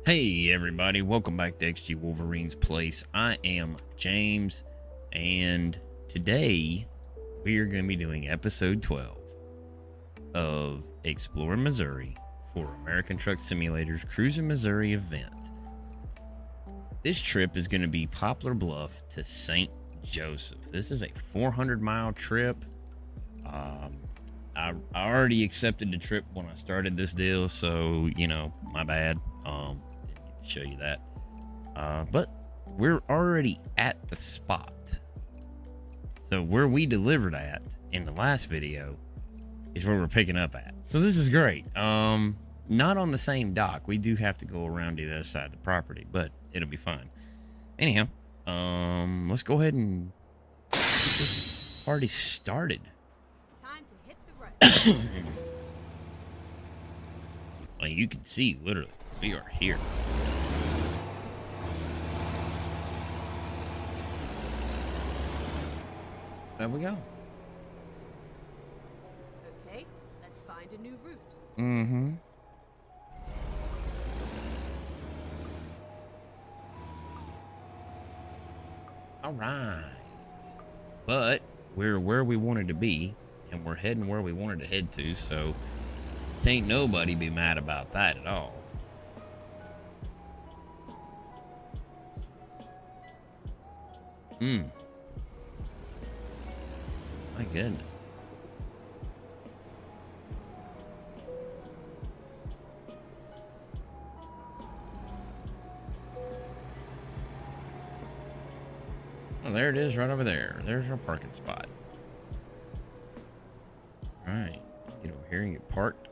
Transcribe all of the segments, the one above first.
Hey everybody, welcome back to XG Wolverine's Place. I am James, and today we are going to be doing episode 12 of Explore Missouri for American Truck Simulator's Cruising Missouri event. This trip is going to be Poplar Bluff to St. Joseph. This is a 400-mile trip. I already accepted the trip when I started this deal, so, you know, my bad. Didn't get to show you that. But we're already at the spot. So where we delivered at in the last video is where we're picking up at. So this is great. Not on the same dock. We do have to go around to the other side of the property, but it'll be fine. Anyhow, let's go ahead and get this party started. Time to hit the road. Well, you can see, literally, we are here. There we go. Okay, let's find a new route. Mm-hmm. All right. But we're where we wanted to be, and we're heading where we wanted to head to, so ain't nobody be mad about that at all. My goodness. Oh, there it is right over there. There's our parking spot. All right. Get over here and get parked.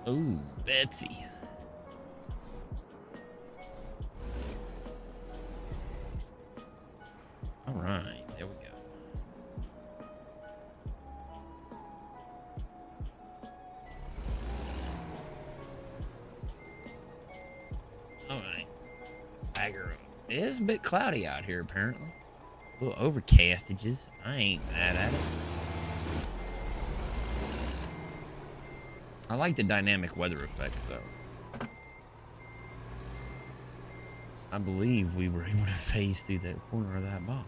Oh, Betsy. All right, there we go. All right, bagger up. It is a bit cloudy out here, apparently. A little overcastages. I ain't mad at it. I like the dynamic weather effects, though. I believe we were able to phase through that corner of that box.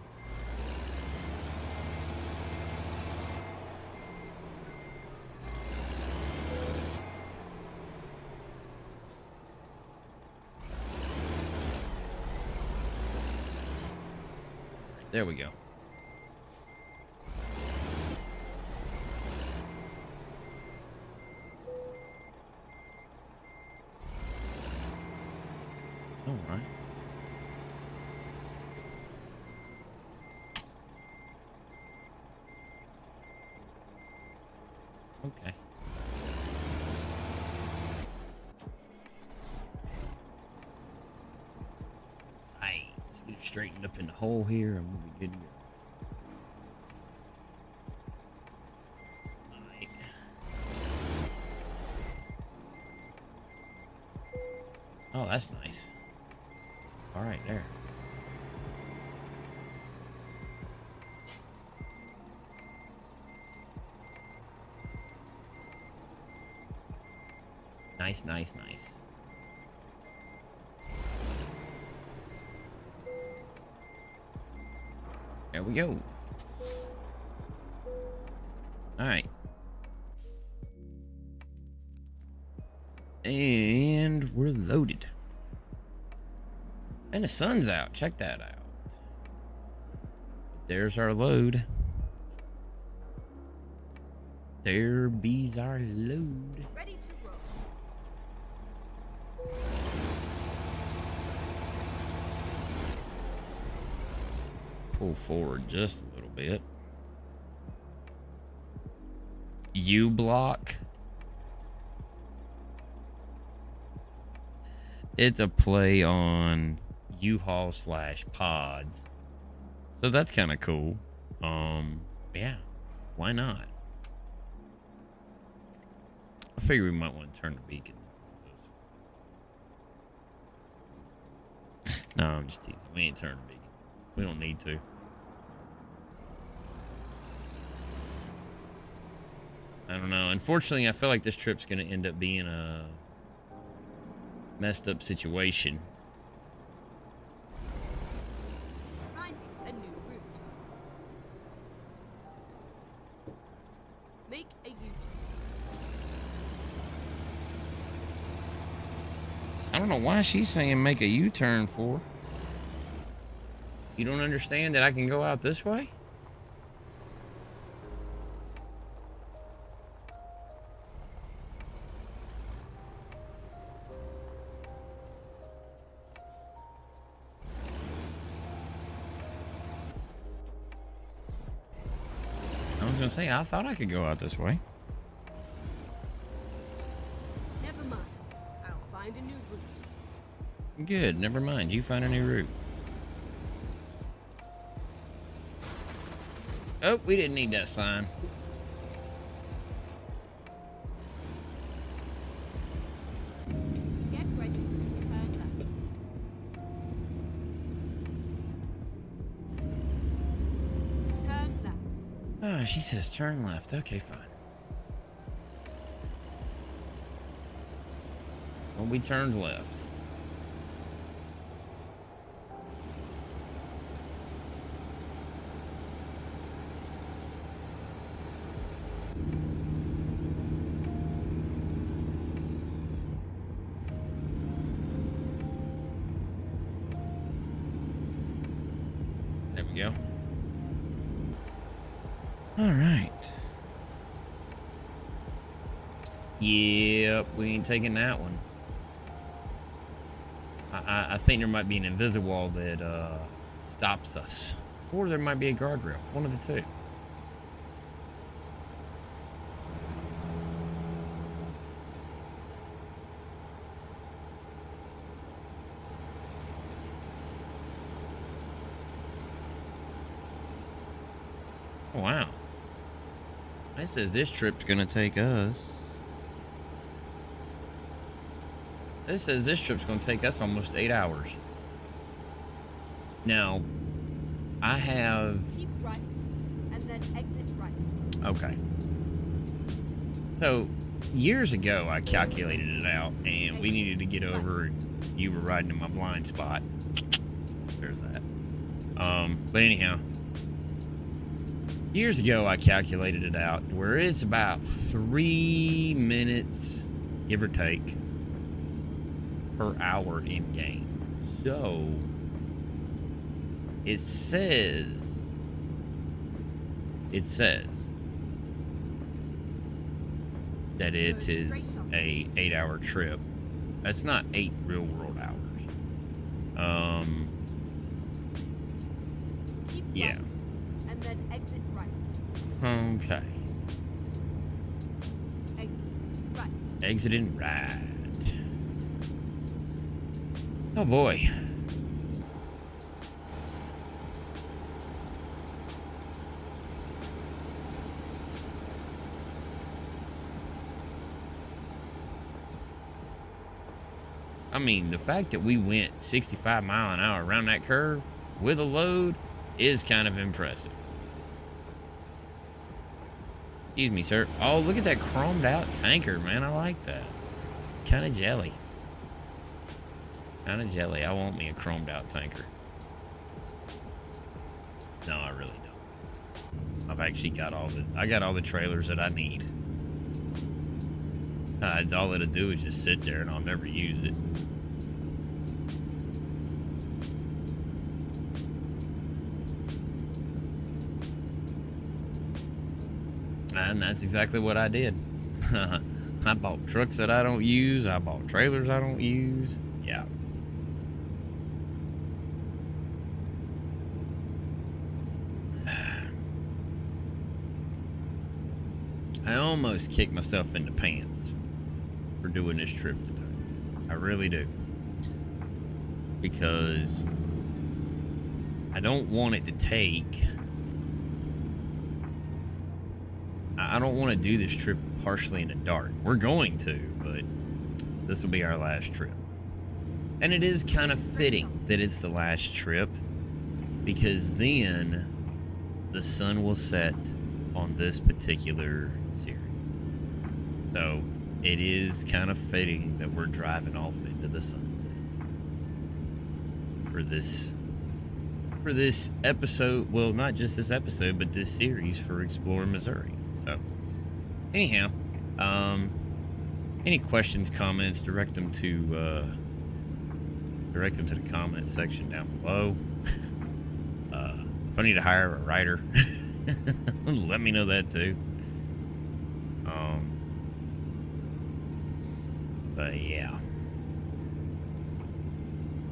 There we go. All right. Okay. Alright, let's get it straightened up in the hole here and we'll be good to go. Alright. Oh, that's nice. Alright, there. Nice, nice, nice. There we go. All right. And we're loaded. And the sun's out. Check that out. There's our load. There bees our load. Ready to roll. Pull forward just a little bit. U-block. It's a play on U-Haul / pods. So that's kind of cool. Yeah, why not? I figure we might want to turn the beacons off this. No, I'm just teasing. We ain't turning the beacon. We don't need to. don't know. Unfortunately, I feel like this trip's gonna end up being a messed up situation. Finding a new route. Make a U-turn. I don't know why she's saying make a U-turn for. You don't understand that I can go out this way? I was gonna say, I thought I could go out this way. Never mind. I'll find a new route. Good, never mind. You find a new route. Oh, we didn't need that sign. Get ready. Turn left. Turn left. Oh, she says turn left. Okay, fine. Well, we turned left. There we go. All right. Yep, we ain't taking that one. I think there might be an invisible wall that stops us. Or there might be a guardrail. One of the two. Oh, wow. It says this trip's gonna take us. This says this trip's gonna take us almost 8 hours. Now, I have. Keep right, and then exit right. Okay. So, years ago, I calculated it out, and we needed to get over, and you were riding in my blind spot. There's that. But anyhow, years ago, I calculated it out where it's about 3 minutes, give or take, per hour in game. So, it says that it is a 8-hour trip. That's not 8 real world hours. Keep Yeah. right, and then exit right. Okay. Exit right. Exiting right. Oh boy. I mean, the fact that we went 65 mile an hour around that curve with a load is kind of impressive. Excuse me, sir. Oh, look at that chromed out tanker, man. I like that. Kind of jelly. Kind of jelly. I want me a chromed out tanker. No, I really don't. I've actually got I got all the trailers that I need. All it'll do is just sit there and I'll never use it. And that's exactly what I did. I bought trucks that I don't use. I bought trailers I don't use. Yeah. I almost kicked myself in the pants for doing this trip today. I really do. Because I don't want it to take... I don't want to do this trip partially in the dark. We're going to, but this will be our last trip. And it is kind of fitting that it's the last trip, because then the sun will set on this particular series. So it is kind of fitting that we're driving off into the sunset for this episode. Well, not just this episode, but this series for Exploring Missouri. So anyhow, any questions, comments, direct them to the comments section down below. If I need to hire a writer, let me know that too. But yeah.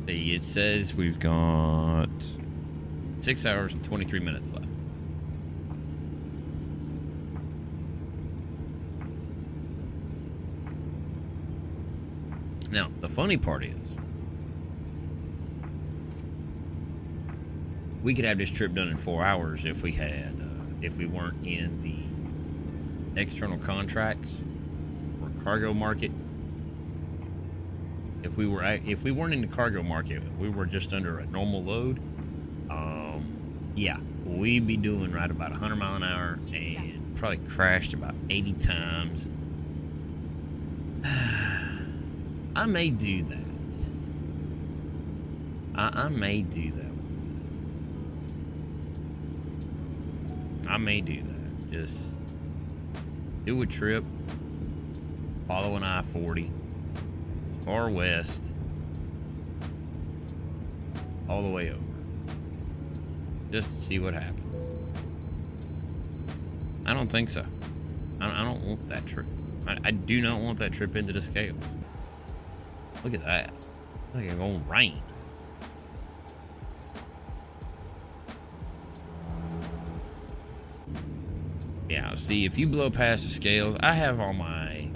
See, it says we've got 6 hours and 23 minutes left. Now, the funny part is, we could have this trip done in 4 hours if we had, if we weren't in the external contracts or cargo market. If we weren't in the cargo market, we were just under a normal load. Yeah, we'd be doing right about 100 miles an hour and probably crashed about 80 times. I may do that. I may do that. I may do that. Just do a trip, follow an I-40, far west, all the way over, just to see what happens. I don't think so. I don't want that trip. I do not want that trip into the scales. Look at that. It's like it's gonna rain. Yeah, see, if you blow past the scales, I have all my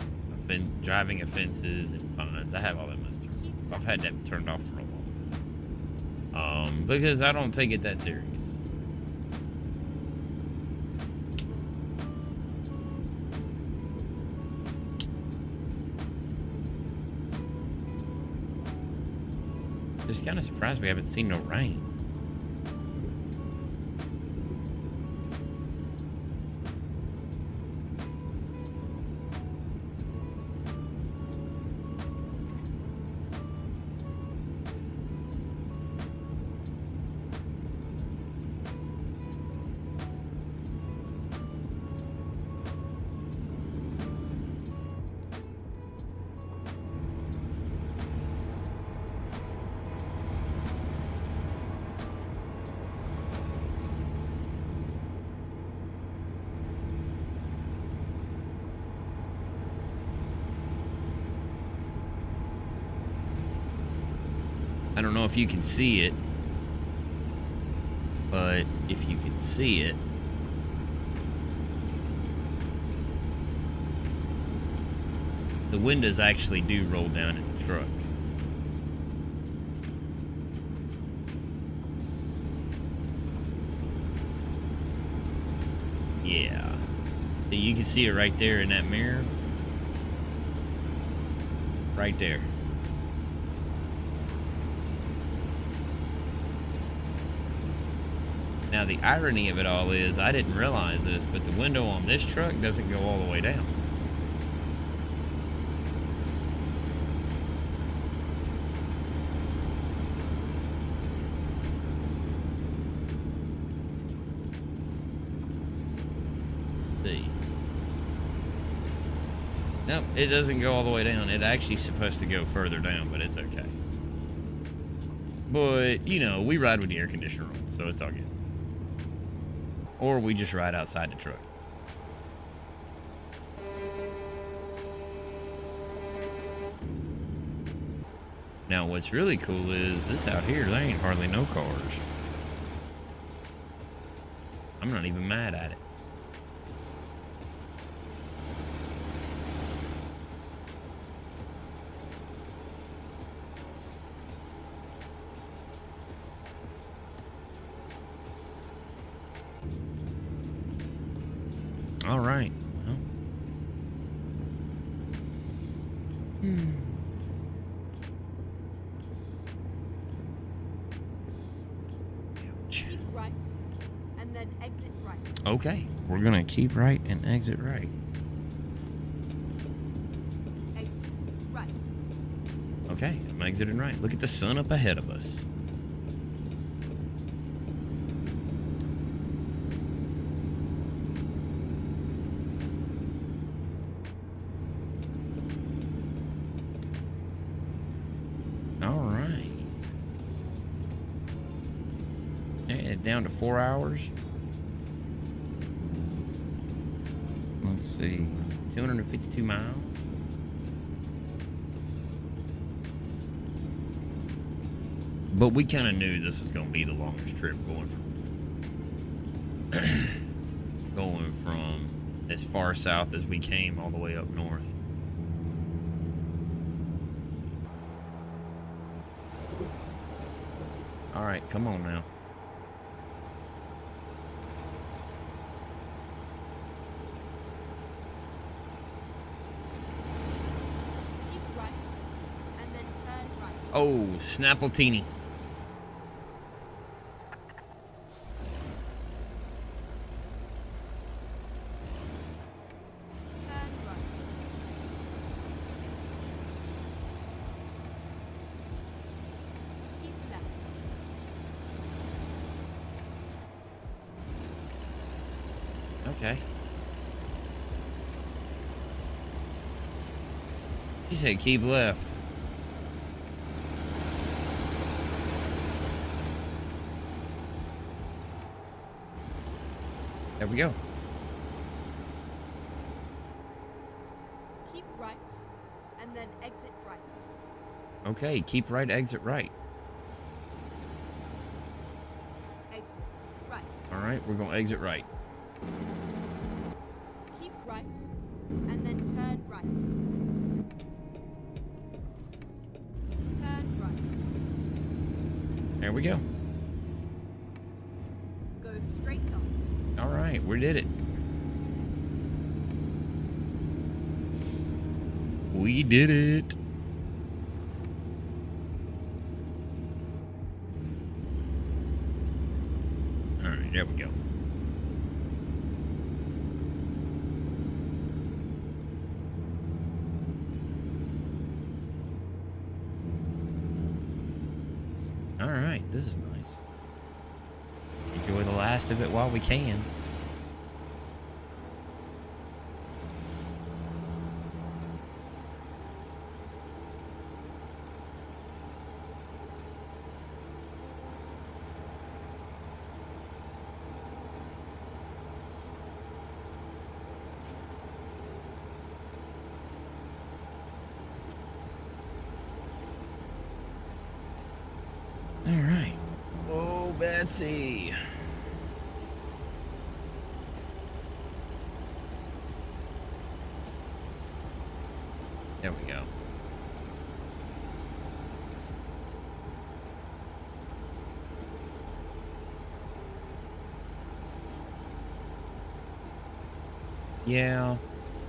driving offenses and fines. I have all that muster. I've had that turned off for a long time. Because I don't take it that serious. Just kind of surprised we haven't seen no rain. I don't know if you can see it, but if you can see it, the windows actually do roll down in the truck. Yeah. So you can see it right there in that mirror. Right there. Now, the irony of it all is, I didn't realize this, but the window on this truck doesn't go all the way down. Let's see. Nope, it doesn't go all the way down. It's actually supposed to go further down, but it's okay. But, you know, we ride with the air conditioner on, so it's all good. Or we just ride outside the truck. Now, what's really cool is this out here, there ain't hardly no cars. I'm not even mad at it. All right. Well. Keep right, and then exit right. Okay, we're gonna keep right and exit right. right. Okay, I'm exiting right. Look at the sun up ahead of us. All right. Yeah, down to 4 hours. Let's see, 252 miles. But we kind of knew this was going to be the longest trip going from as far south as we came all the way up north. All right, come on now. Keep right, and then turn right. Oh, Snappletini. Turn right. Keep left. Okay. She said keep left. There we go. Keep right, and then exit right. Okay, keep right, exit right. Exit right. All right, we're going to exit right. Keep right, and then turn right. Turn right. There we go. Go straight up. All right, we did it. We did it. All right, there we go. All right, this is nice. Enjoy the last of it while we can. All right. Oh, Betsy. There we go. Yeah,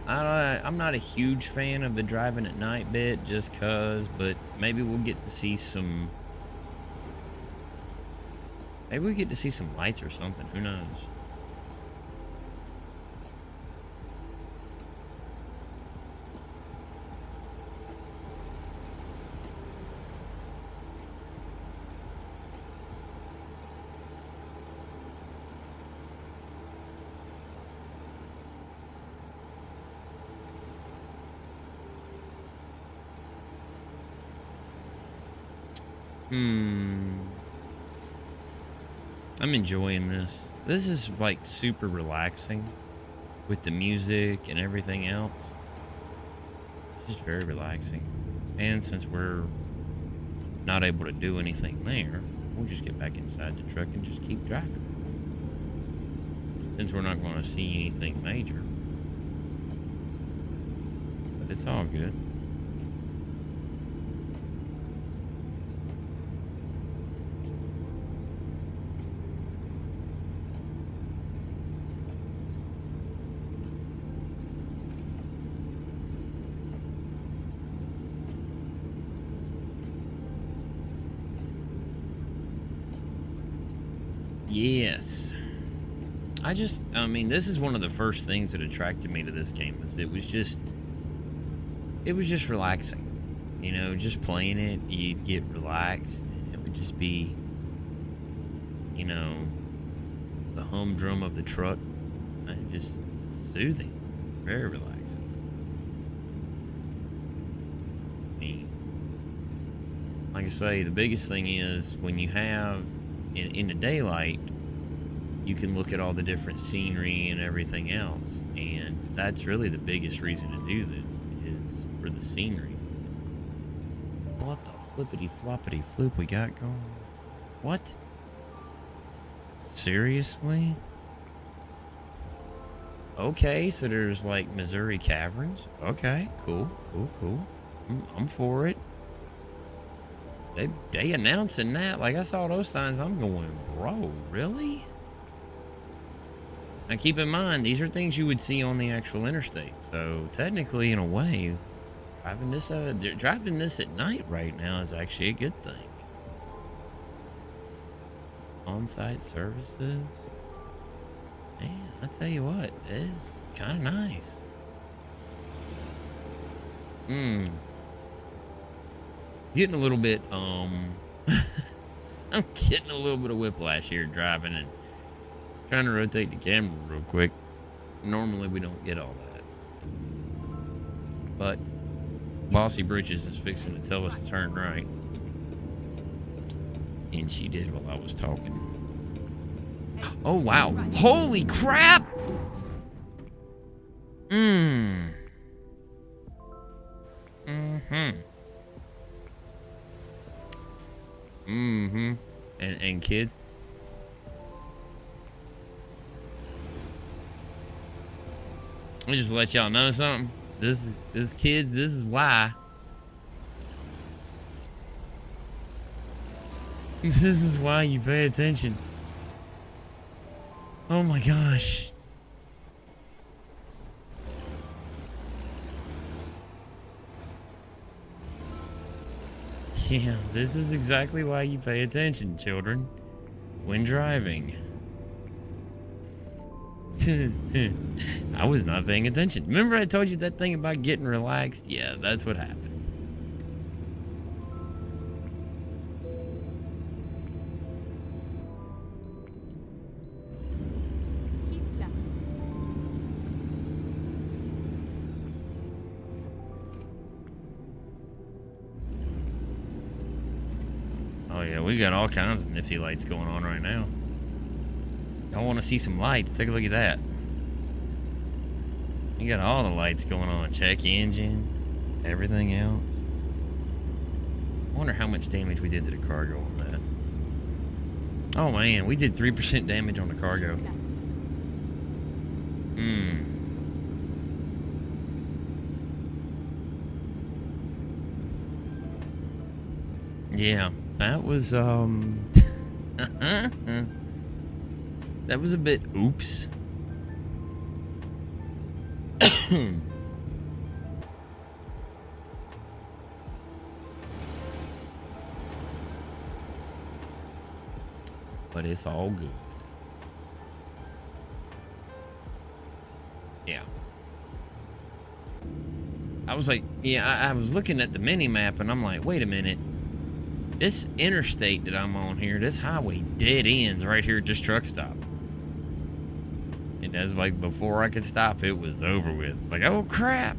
I'm not a huge fan of the driving at night bit just cause, but maybe we'll get to see some. Maybe we get to see some lights or something. Who knows? I'm enjoying this. This is like super relaxing with the music and everything else. It's just very relaxing. And since we're not able to do anything there, we'll just get back inside the truck and just keep driving. Since we're not going to see anything major. But it's all good. Yes. I mean, this is one of the first things that attracted me to this game. It was just relaxing. You know, just playing it, you'd get relaxed. And it would just be, you know, the humdrum of the truck. Just soothing. Very relaxing. I mean, like I say, the biggest thing is when you have, in the daylight, you can look at all the different scenery and everything else. And that's really the biggest reason to do this, is for the scenery. What the flippity floppity floop we got going? What? Seriously? Okay, so there's like Missouri Caverns. Okay, cool. I'm for it. They announcing that. Like, I saw those signs. I'm going, bro, really? Now keep in mind, these are things you would see on the actual interstate. So technically, in a way, driving this at night right now is actually a good thing. On-site services. Man, I tell you what, it's kind of nice. Getting a little bit, I'm getting a little bit of whiplash here driving and trying to rotate the camera real quick. Normally we don't get all that. But Bossy Britches is fixing to tell us to turn right. And she did while I was talking. Oh, wow. Holy crap! And kids. Let me just let y'all know something. This kids, this is why. This is why you pay attention. Oh my gosh. Yeah, this is exactly why you pay attention, children, when driving. I was not paying attention. Remember I told you that thing about getting relaxed? Yeah, that's what happened. Oh yeah, we got all kinds of nifty lights going on right now. I want to see some lights. Take a look at that. You got all the lights going on. Check engine, everything else. I wonder how much damage we did to the cargo on that. Oh man, we did 3% damage on the cargo. Yeah, that was that was a bit oops. But it's all good. Yeah. I was like, yeah, I was looking at the mini map and I'm like, wait a minute. This interstate that I'm on here, this highway dead ends right here at this truck stop. And that's like before I could stop, it was over with. It's like, oh crap.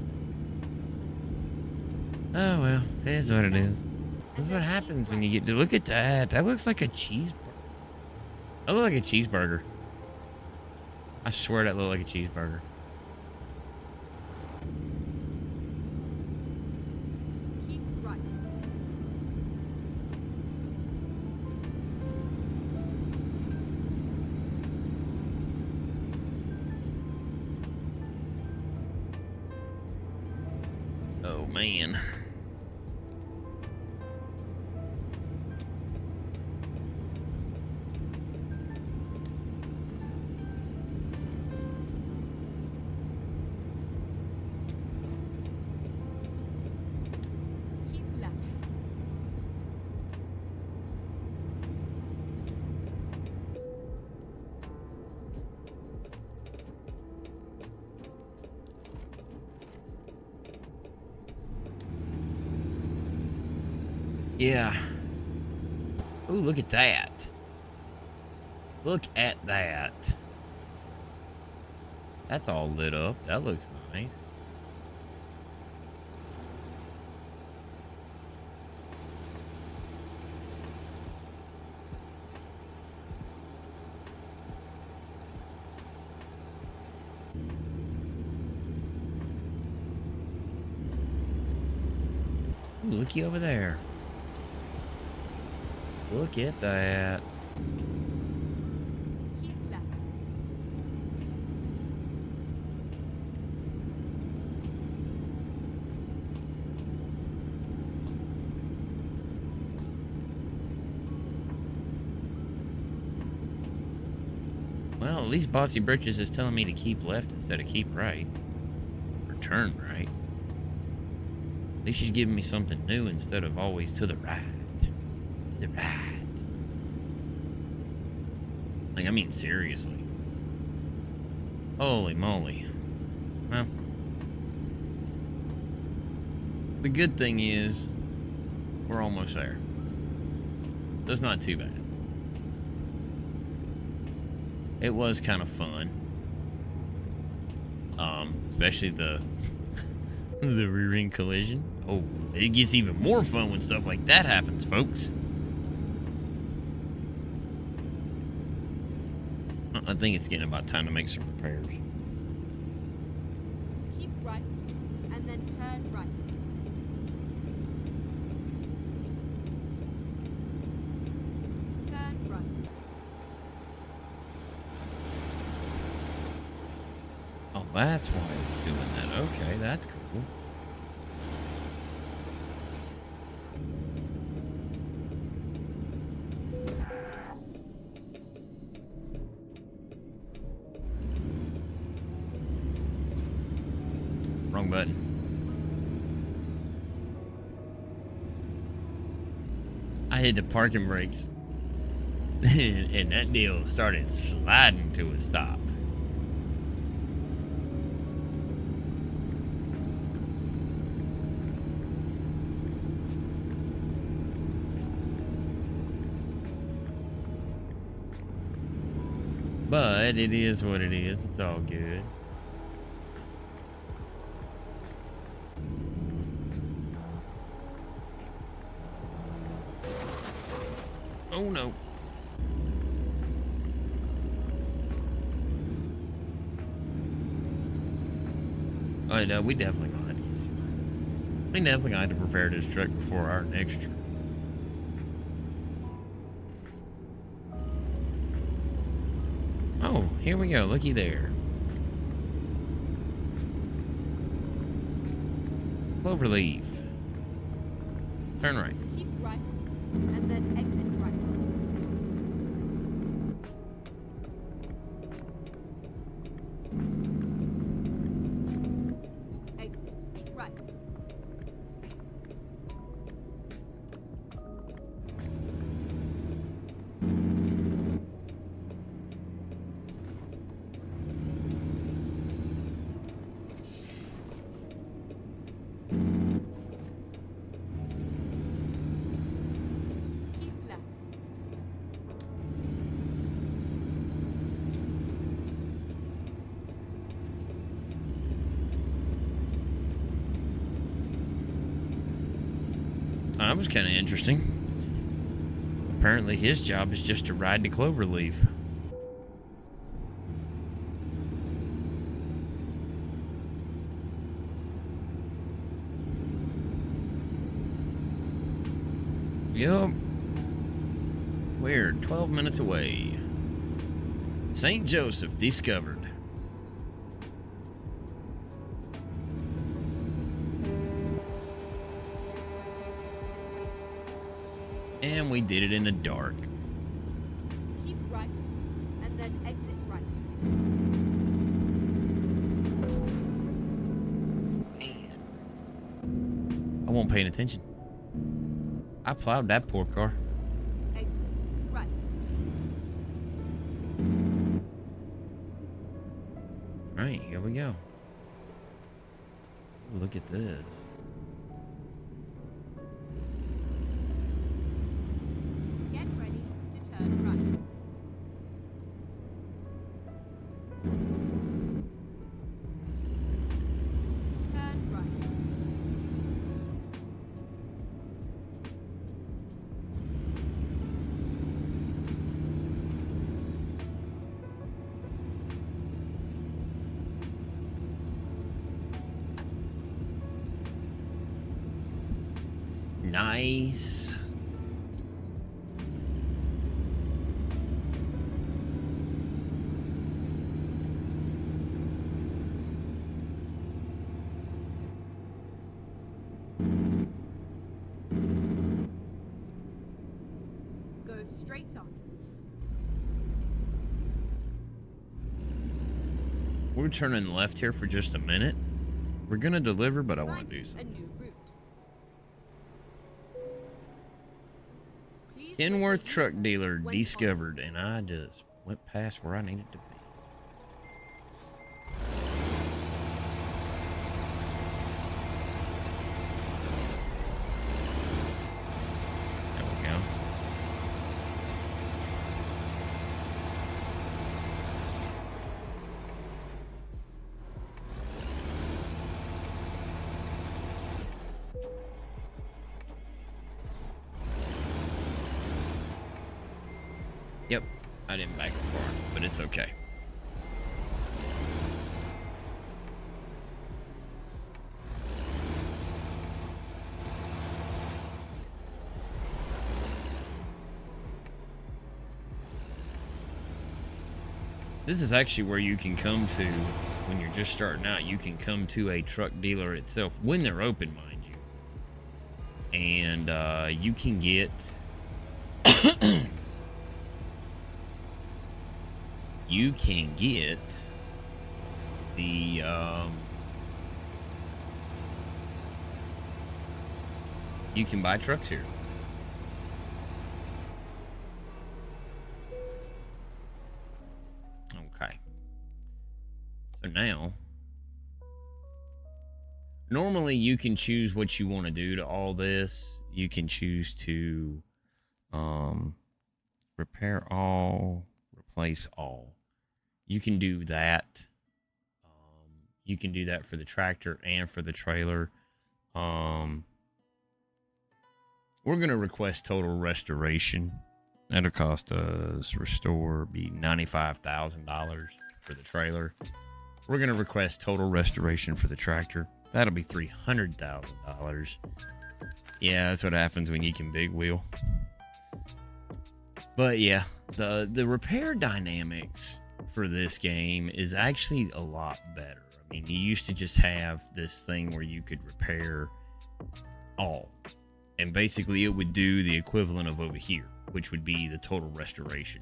Oh well, it is what it is. This is what happens when you get to look at that. That looks like a cheeseburger. That looks like a cheeseburger. I swear that looked like a cheeseburger. Keep right. Oh man. Keep left. Yeah. Ooh, look at that. Look at that. That's all lit up. That looks nice. Ooh, looky over there. Look at that. Keep left. Well, at least Bossy Britches is telling me to keep left instead of keep right. Or turn right. At least she's giving me something new instead of always to the right. The right. Like, I mean, seriously. Holy moly. Well, the good thing is, we're almost there. So it's not too bad. It was kind of fun. Especially the the rear end collision. Oh, it gets even more fun when stuff like that happens, folks. I think it's getting about time to make some repairs. Keep right, and then turn right. Turn right. Oh, that's why it's doing that. Okay, that's cool. Wrong button. I hit the parking brakes. And that deal started sliding to a stop. But it is what it is. It's all good. Oh no. Oh no, we definitely gonna have to get some. We definitely gonna have to prepare this truck before our next trip. Oh, here we go. Looky there. Cloverleaf. Turn right. Keep right, and then exit right. Exit right. Keep left. That was kind of interesting. Apparently his job is just to ride the Cloverleaf. Yup. We're 12 minutes away. St. Joseph discovered. And we did it in the dark. Keep right, and then exit right. Man. I wasn't paying attention. I plowed that poor car. Exit right. Alright, here we go. Ooh, look at this. Nice. Go straight on. We're turning left here for just a minute. We're gonna deliver, but I want to do A something. new route. Please Kenworth make a truck U-turn dealer when discovered, and I just went past where I needed to be. There we go. Yep, I didn't back it far, but it's okay. This is actually where you can come to when you're just starting out. You can come to a truck dealer itself when they're open, mind you, and you can get you can get the you can buy trucks here. Okay. So now, normally you can choose what you want to do to all this. You can choose to repair all, replace all. You can do that. You can do that for the tractor and for the trailer. We're going to request total restoration. That'll cost us be $95,000 for the trailer. We're going to request total restoration for the tractor. That'll be $300,000. Yeah, that's what happens when you can big wheel. But yeah, the repair dynamics for this game is actually a lot better. I mean, you used to just have this thing where you could repair all. And basically it would do the equivalent of over here, which would be the total restoration.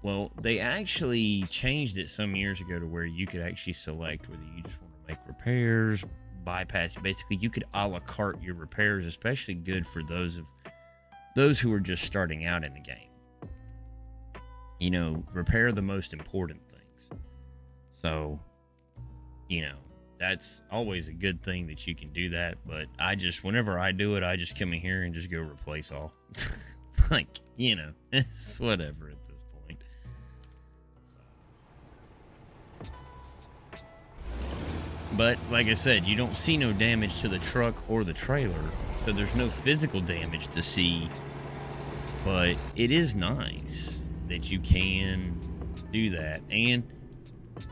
Well, they actually changed it some years ago to where you could actually select whether you just want to make repairs, bypass. Basically, you could a la carte your repairs, especially good for those who are just starting out in the game. You know, repair the most important things. So, you know, that's always a good thing that you can do that. But whenever I do it, I just come in here and just go replace all. Like, you know, it's whatever at this point. So. But like I said, you don't see no damage to the truck or the trailer, so there's no physical damage to see. But it is nice that you can do that. And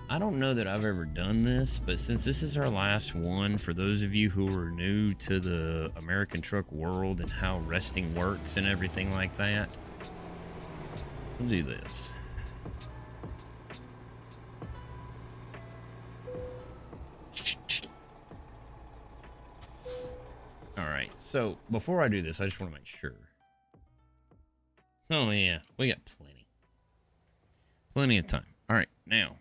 I don't know that I've ever done this, but since this is our last one, for those of you who are new to the American truck world and how resting works and everything like that, we'll do this. All right, so before I do this, I just want to make sure. Oh yeah, we got plenty of time. All right, now.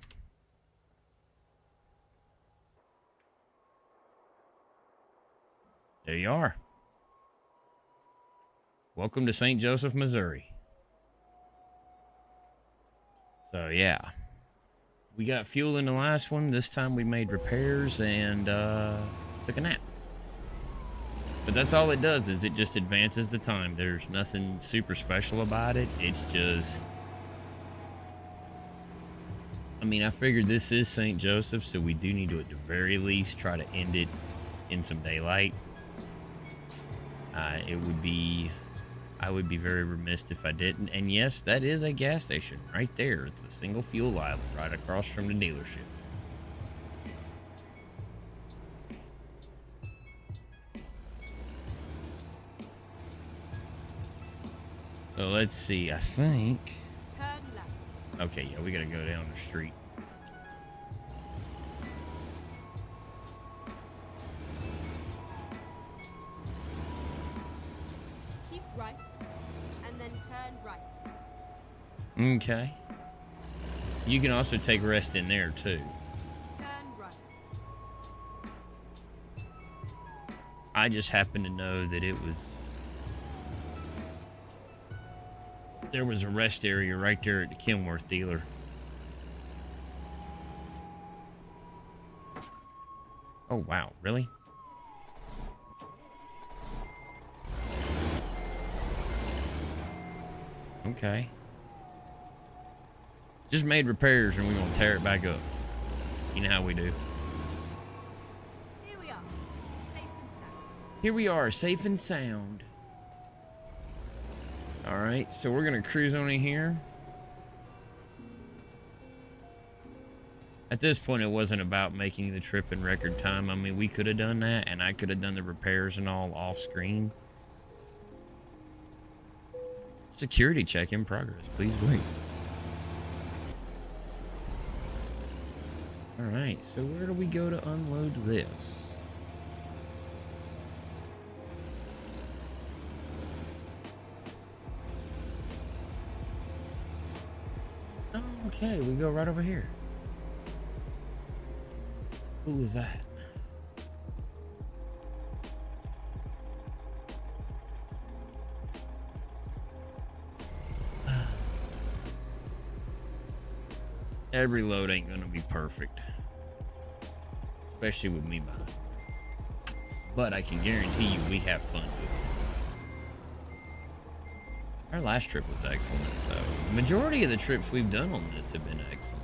There you are. Welcome to St. Joseph, Missouri. So yeah, we got fuel in the last one. This time we made repairs and took a nap. But that's all it does, is it just advances the time. There's nothing super special about it. It's just, I mean, I figured this is St. Joseph, so we do need to, at the very least, try to end it in some daylight. I would be very remiss if I didn't. And yes, that is a gas station right there. It's a single fuel island right across from the dealership. So let's see. I think. Turn left. Okay, yeah, we gotta go down the street. Keep right, and then turn right. Okay. You can also take rest in there too. Turn right. I just happen to know that there was a rest area right there at the Kenworth dealer. Oh wow, really? Okay. Just made repairs and we're gonna tear it back up. You know how we do. Here we are, safe and sound. Here we are, safe and sound. All right, so we're gonna cruise on in here. At this point, it wasn't about making the trip in record time. I mean, we could have done that, and I could have done the repairs and all off screen. Security check in progress. Please wait. All right, so where do we go to unload this? Oh, okay, we go right over here. Cool is that? Every load ain't gonna be perfect, especially with me behind. But I can guarantee you we have fun with it. Our last trip was excellent, so the majority of the trips we've done on this have been excellent.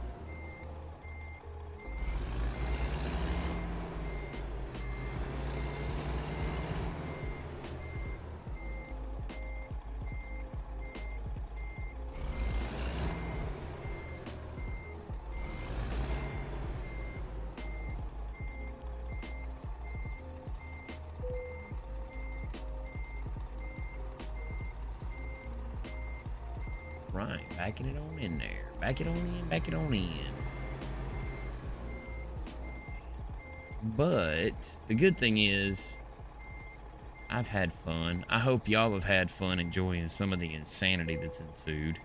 Right, backing it on in there. Back it on in, back it on in. But the good thing is, I've had fun. I hope y'all have had fun enjoying some of the insanity that's ensued.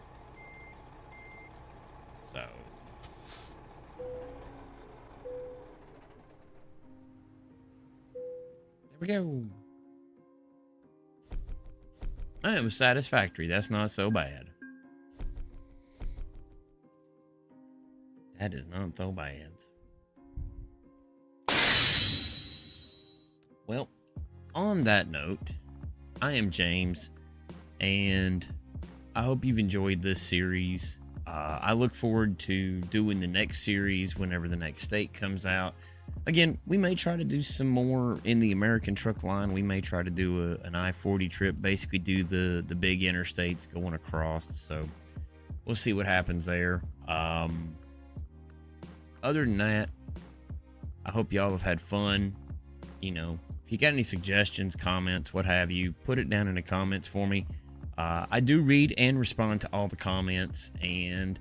So. There we go. That was satisfactory. That's not so bad. That is not so bad. Well, on that note, I am James, and I hope you've enjoyed this series. I look forward to doing the next series whenever the next state comes out. Again, we may try to do some more in the American truck line. We may try to do an I-40 trip, basically do the big interstates going across. So we'll see what happens there. Other than that, I hope y'all have had fun. You know, if you got any suggestions, comments, what have you, put it down in the comments for me. I do read and respond to all the comments, and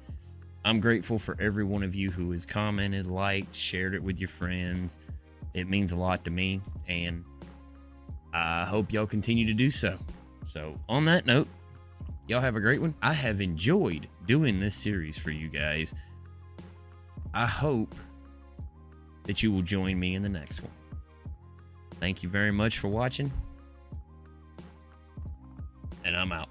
I'm grateful for every one of you who has commented, liked, shared it with your friends. It means a lot to me, and I hope y'all continue to do so. So on that note, y'all have a great one. I have enjoyed doing this series for you guys. I hope that you will join me in the next one. Thank you very much for watching, and I'm out.